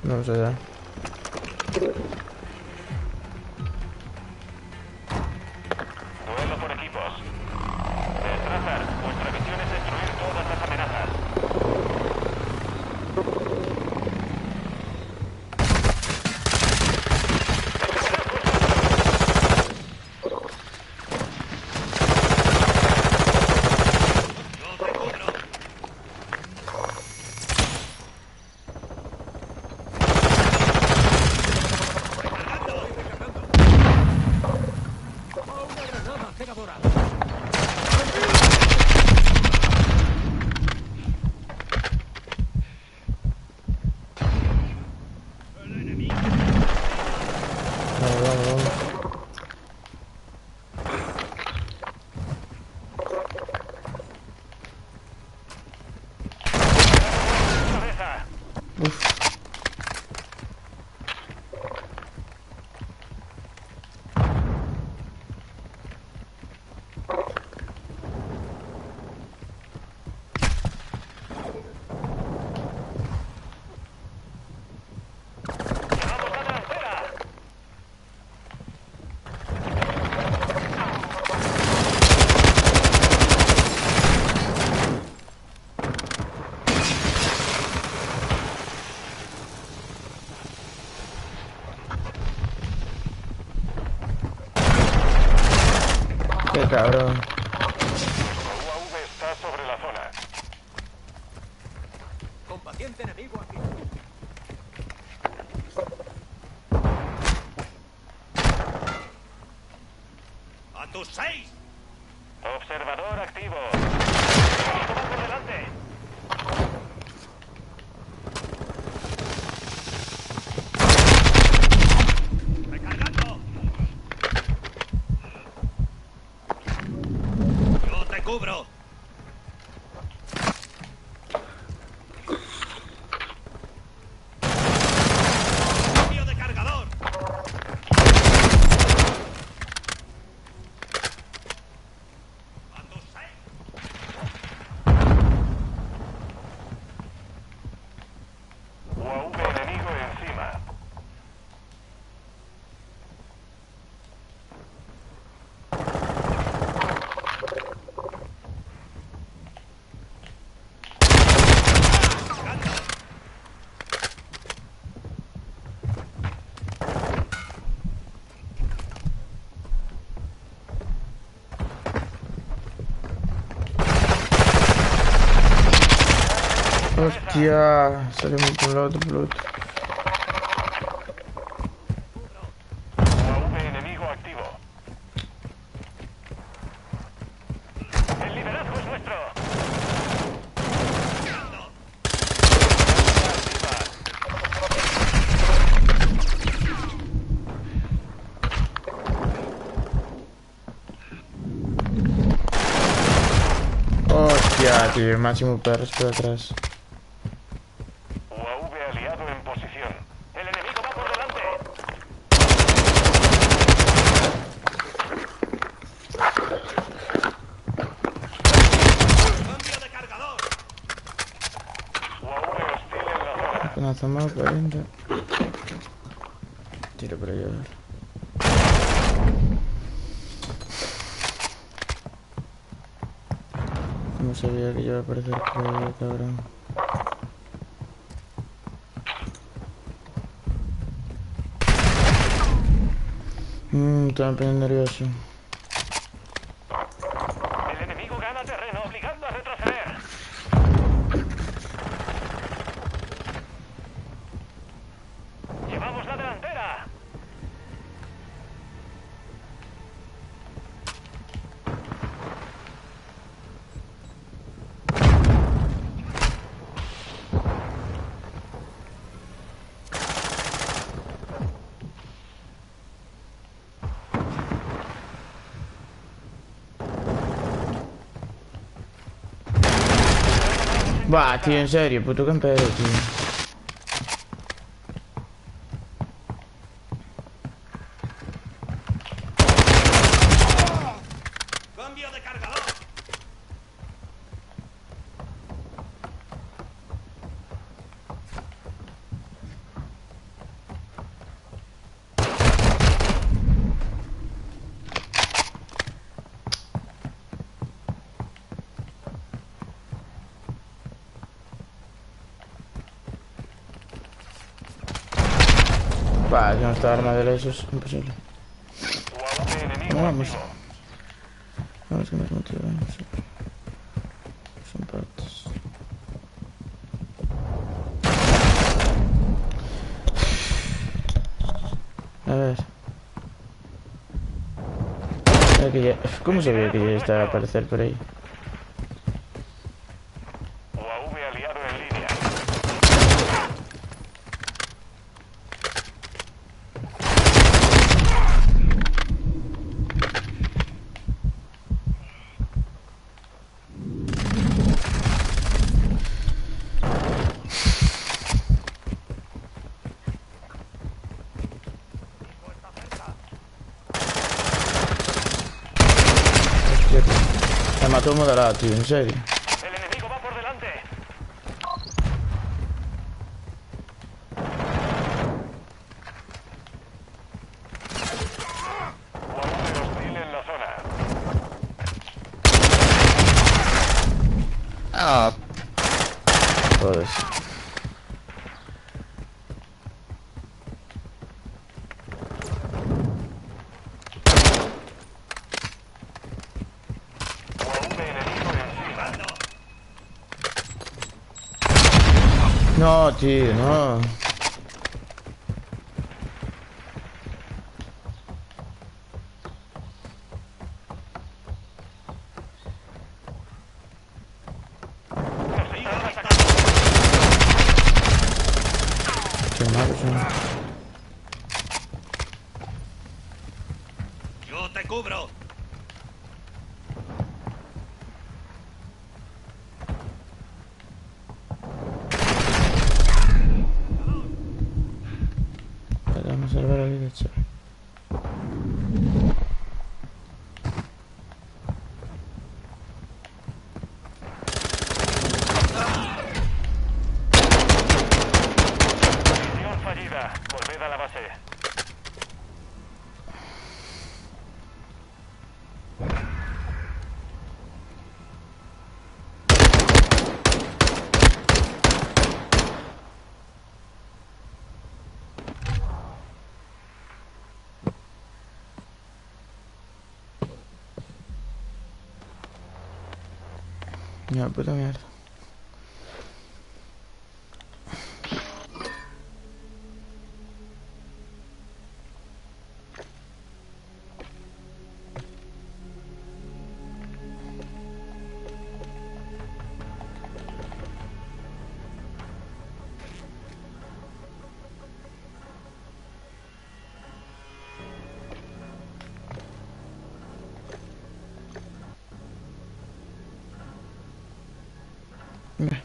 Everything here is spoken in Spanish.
No sé ya. Duelo por equipos. Strasser, vuestra misión es destruir todas las amenazas. Vamos, vamos, vamos. ¡Cabeza! Uf. ¡Llevamos la delantera! Qué cabrón. UAV está sobre la zona. Combatiente enemigo aquí. ¡A tus 6! Observador activo. ¡Va por delante! ¡Recargando! ¡Yo te cubro! ¡Cambio de cargador! ¡A tus 6! UAV enemigo encima. Hostia, salimos por un lado, por el otro. UAV enemigo activo. ¡El liderazgo es nuestro! Hostia, tío, el máximo perro por atrás. UAV aliado en posición. ¡El enemigo va por delante! ¡Cambio de cargador! UAV hostil en la zona. Una zona 40. Tiro por ahí a ver. No sabía que iba a aparecer por ahí, cabrón. Estaba poniendo nervioso. El enemigo gana terreno, obligando a retroceder. ¡Llevamos la delantera! Buah, tío, en serio, puto campero, tío. Bah, con esta arma de eso es imposible. UAV enemigo Vamos. activo. Vamos que me has metido. Son partes. A ver. ¿Cómo se ve que ya está a aparecer por ahí? UAV aliado en línea. Hostia, tío. Me mató moderado, tío, en serio. El enemigo va por delante. UAV hostil en la zona. Ah, Joder. UAV enemigo encima. No, tío, no. Nos están atacando. Qué malos son. Yo te cubro. Vale, vamos a salvar la vida, chaval. Misión fallida. Volved a la base. Ya, puta mierda. Venga,